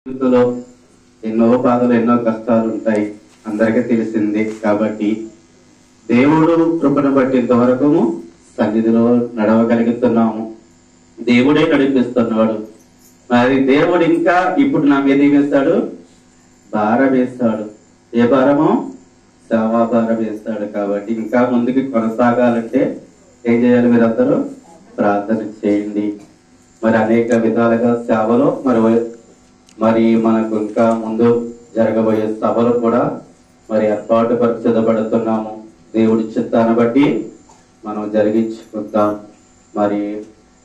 జీవితంలో ఎన్నో బాధలు ఎన్నో కష్టాలు ఉంటాయి, అందరికీ తెలిసింది. కాబట్టి దేవుడు కృపను బట్టి ఇంతవరకు సన్నిధిలో నడవగలుగుతున్నాము. దేవుడే నడిపిస్తున్నాడు. మరి దేవుడు ఇంకా ఇప్పుడు నా మీద వేస్తాడు, భారం వేస్తాడు. ఏ భారమో? సేవా భారం వేస్తాడు. కాబట్టి ఇంకా ముందుకు కొనసాగాలంటే ఏం చేయాలి? మీరందరూ ప్రార్థన చేయండి. మరి అనేక విధాలుగా సేవలో మరి మనకు ఇంకా ముందు జరగబోయే సభలు కూడా మరి ఏర్పాటు పరిచయపడుతున్నాము. దేవుడి చిత్తాన్ని బట్టి మనం జరిగించుకుంటాం. మరి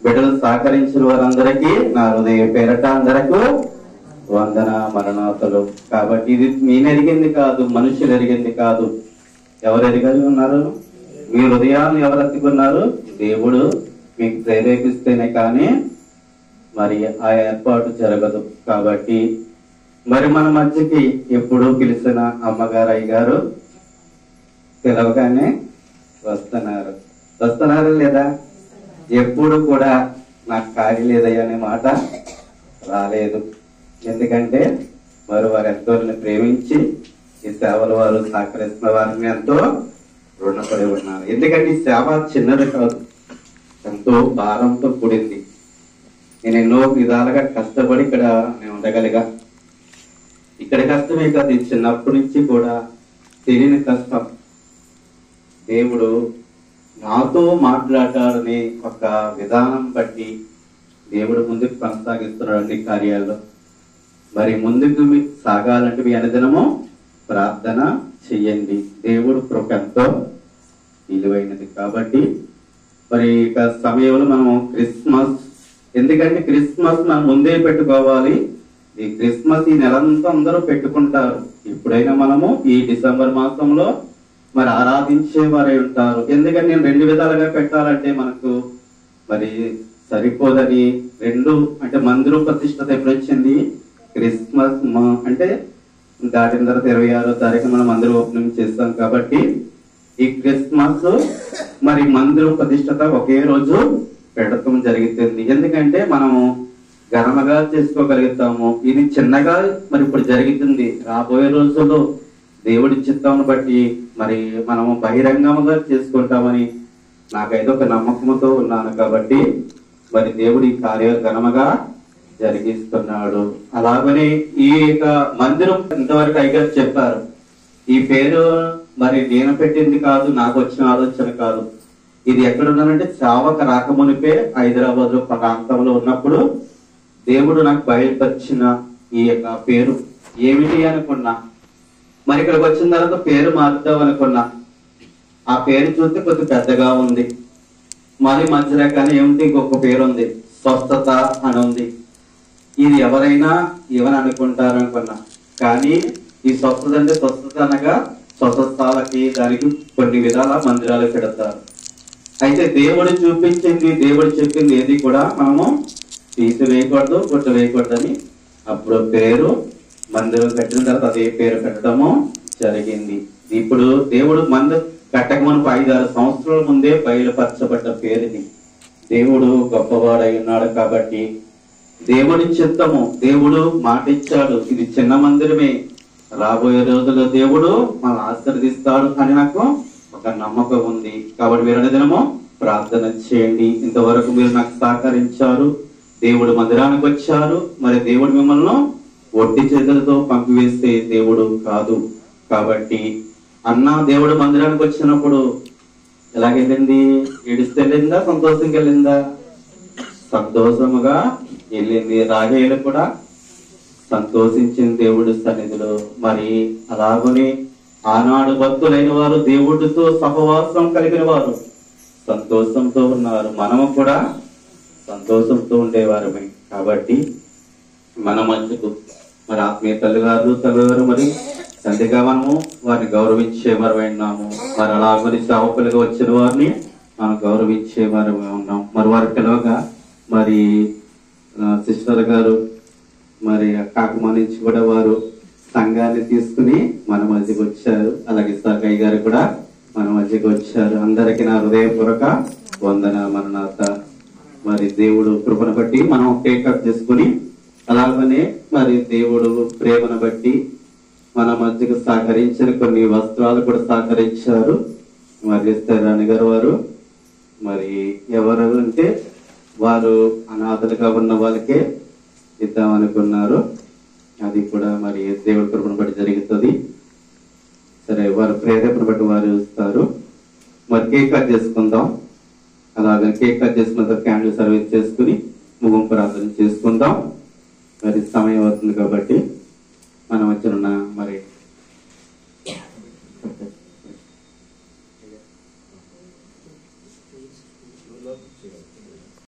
బిడ్డలు సహకరించిన వారందరికీ నా హృదయ పేరట అందరకు వందన మరణాతలు. కాబట్టి ఇది నేను ఎరిగింది కాదు, మనుషులు ఎరిగింది కాదు. ఎవరు ఎరిగి ఉన్నారు? మీ హృదయాన్ని ఎవరు ఎత్తుకున్నారు? దేవుడు మీకు ప్రేరేపిస్తేనే కానీ మరి ఆ ఏర్పాటు జరగదు. కాబట్టి మరి మన మధ్యకి ఎప్పుడు పిలిచిన అమ్మగారు అయ్యగారు పిలవగానే వస్తున్నారు లేదా? ఎప్పుడు కూడా నాకు ఖాళీ లేదయ్యా అనే మాట రాలేదు. ఎందుకంటే మరి వారు ఎంతో ప్రేమించి ఈ సేవలు వారు సహకరిస్తున్న వారిని ఎంతో రుణపడి ఉన్నారు. ఎందుకంటే ఈ సేవ చిన్నది కాదు, ఎంతో భారంతో కూడింది. నేను ఎన్నో విధాలుగా కష్టపడి ఇక్కడ నేను ఉండగలిగా. ఇక్కడ కష్టమే కాదు, చిన్నప్పటి నుంచి కూడా తెలియని కష్టం. దేవుడు నాతో మాట్లాడాలని ఒక విధానం బట్టి దేవుడు ముందుకు కొనసాగిస్తున్నాడు అన్ని కార్యాల్లో. మరి ముందుకు సాగాలంటే మీ అనుదినము ప్రార్థన చెయ్యండి. దేవుడు కృప ఎంతో విలువైనది. కాబట్టి మరి ఇక సమయంలో మనము క్రిస్మస్, ఎందుకంటే క్రిస్మస్ మనం ముందే పెట్టుకోవాలి. ఈ క్రిస్మస్ ఈ నెలంతా అందరూ పెట్టుకుంటారు. ఇప్పుడైనా మనము ఈ డిసెంబర్ మాసంలో మరి ఆరాధించే వారై ఉంటారు. ఎందుకంటే నేను రెండు విధాలుగా పెట్టాలంటే మనకు మరి సరిపోదని రెండు, అంటే మందిరం ప్రతిష్టత ఎప్పుడు వచ్చింది? క్రిస్మస్ అంటే దాటిన తర్వాత 26వ తారీఖు మనం మందిరం ఓపెనింగ్ చేస్తాం. కాబట్టి ఈ క్రిస్మస్ మరి మందిరం ప్రతిష్టత ఒకే రోజు పెడతాం జరుగుతుంది. ఎందుకంటే మనము ఘనముగా చేసుకోగలుగుతాము. ఇది చిన్నగా మరి ఇప్పుడు జరుగుతుంది. రాబోయే రోజుల్లో దేవుడి చిత్తాన్ని బట్టి మరి మనము బహిరంగంగా చేసుకుంటామని నాకైతే ఒక నమ్మకంతో ఉన్నాను. కాబట్టి మరి దేవుడి కార్యాలు ఘనముగా జరిగిస్తున్నాడు. అలాగనే ఈ యొక్క మందిరం ఇంతవరకు అయ్యగారు చెప్పారు. ఈ పేరు మరి నేను పెట్టింది కాదు, నాకు వచ్చిన ఆలోచన కాదు. ఇది ఎక్కడున్నానంటే సేవకు రాకమునిపే హైదరాబాద్ లో ప్రాంతంలో ఉన్నప్పుడు దేవుడు నాకు బయలుపరిచిన ఈ యొక్క పేరు ఏమిటి అనుకున్నా. మరి ఇక్కడికి వచ్చిన తర్వాత పేరు మారుద్దాం అనుకున్నా. ఆ పేరు చూస్తే కొద్దిగా పెద్దగా ఉంది. మరి మధ్యలో కానీ ఏమిటి ఇంకొక పేరు ఉంది, స్వస్థత అని ఉంది. ఇది ఎవరైనా ఏమని అనుకుంటారు అనుకున్నా. కానీ ఈ స్వస్థత అంటే స్వస్థత అనగా స్వస్థలకి దానికి కొన్ని విధాల మందిరాలు పెడతారు. అయితే దేవుడు చూపించింది, దేవుడు చెప్పింది ఏది కూడా మనము తీసివేయకూడదు, కొట్టు వేయకూడదని అప్పుడు పేరు మందిరం కట్టిన తర్వాత అదే పేరు పెట్టడము జరిగింది. ఇప్పుడు దేవుడు మందిరం కట్టక మనకు 5-6 సంవత్సరాల ముందే బయలుపరచబడ్డ పేరుని. దేవుడు గొప్పవాడై ఉన్నాడు. కాబట్టి దేవుడి చిత్తము, దేవుడు మాట ఇచ్చాడు. ఇది చిన్న మందిరమే, రాబోయే రోజుల్లో దేవుడు మనం ఆశీర్వదిస్తాడు అని నాకు ఒక నమ్మకం ఉంది. కాబట్టి మీరు దినము ప్రార్థన చేయండి. ఇంతవరకు మీరు నాకు సహకరించారు, దేవుడు మందిరానికి వచ్చారు. మరి దేవుడు మిమ్మల్ని ఒట్టి చేతులతో పంపివేస్తే దేవుడు కాదు. కాబట్టి అన్న దేవుడు మందిరానికి వచ్చినప్పుడు ఎలాగెళ్ళింది? ఏడుస్తే వెళ్ళిందా, సంతోషంగా వెళ్ళిందా? సంతోషముగా వెళ్ళింది. రాహేలు కూడా సంతోషించింది దేవుడి సన్నిధిలో. మరి అలాగనే ఆనాడు భక్తులైన వారు దేవుడితో సహవాసం కలిగిన వారు సంతోషంతో ఉన్నారు. మనము కూడా సంతోషంతో ఉండేవారమే. కాబట్టి మన మధ్యకు మరి ఆత్మీయ తల్లిగారు మరి సంధిగా మనము వారిని గౌరవించేవారు ఉన్నాము. మరి అలాగని సేవకులుగా వచ్చిన వారిని మనం గౌరవించేవారు ఉన్నాం. మరి వారి పిలవగా మరి సిస్టర్ గారు మరి కాకుమా నుంచి కూడా వారు సంఘాన్ని తీసుకుని మన మధ్యకి వచ్చారు. అలాగే సర్గయ్య గారు కూడా మన మధ్యకి వచ్చారు. అందరికీ నా హృదయపూర్వక వందన మరణాత. మరి దేవుడు కృపను బట్టి మనం టేకప్ చేసుకుని అలాగనే మరి దేవుడు ప్రేమను బట్టి మన మధ్యకు సహకరించిన కొన్ని వస్త్రాలు కూడా సహకరించారు. మరి రాణి గారు వారు మరి ఎవరు అంటే వారు అనాథలుగా ఉన్న వాళ్ళకే ఇద్దామనుకున్నారు. అది కూడా మరి దేవుడి కృపను బట్టి జరుగుతుంది. సరే, వారు ప్రేరేపణ బట్టి వారు ఇస్తారు. మరి కేక్ కట్ చేసుకుందాం. అలాగే కేక్ కట్ చేసుకున్న క్యాండిల్ సర్వీస్ చేసుకుని ముగింపు ప్రార్థన చేసుకుందాం. మరి సమయం అవుతుంది కాబట్టి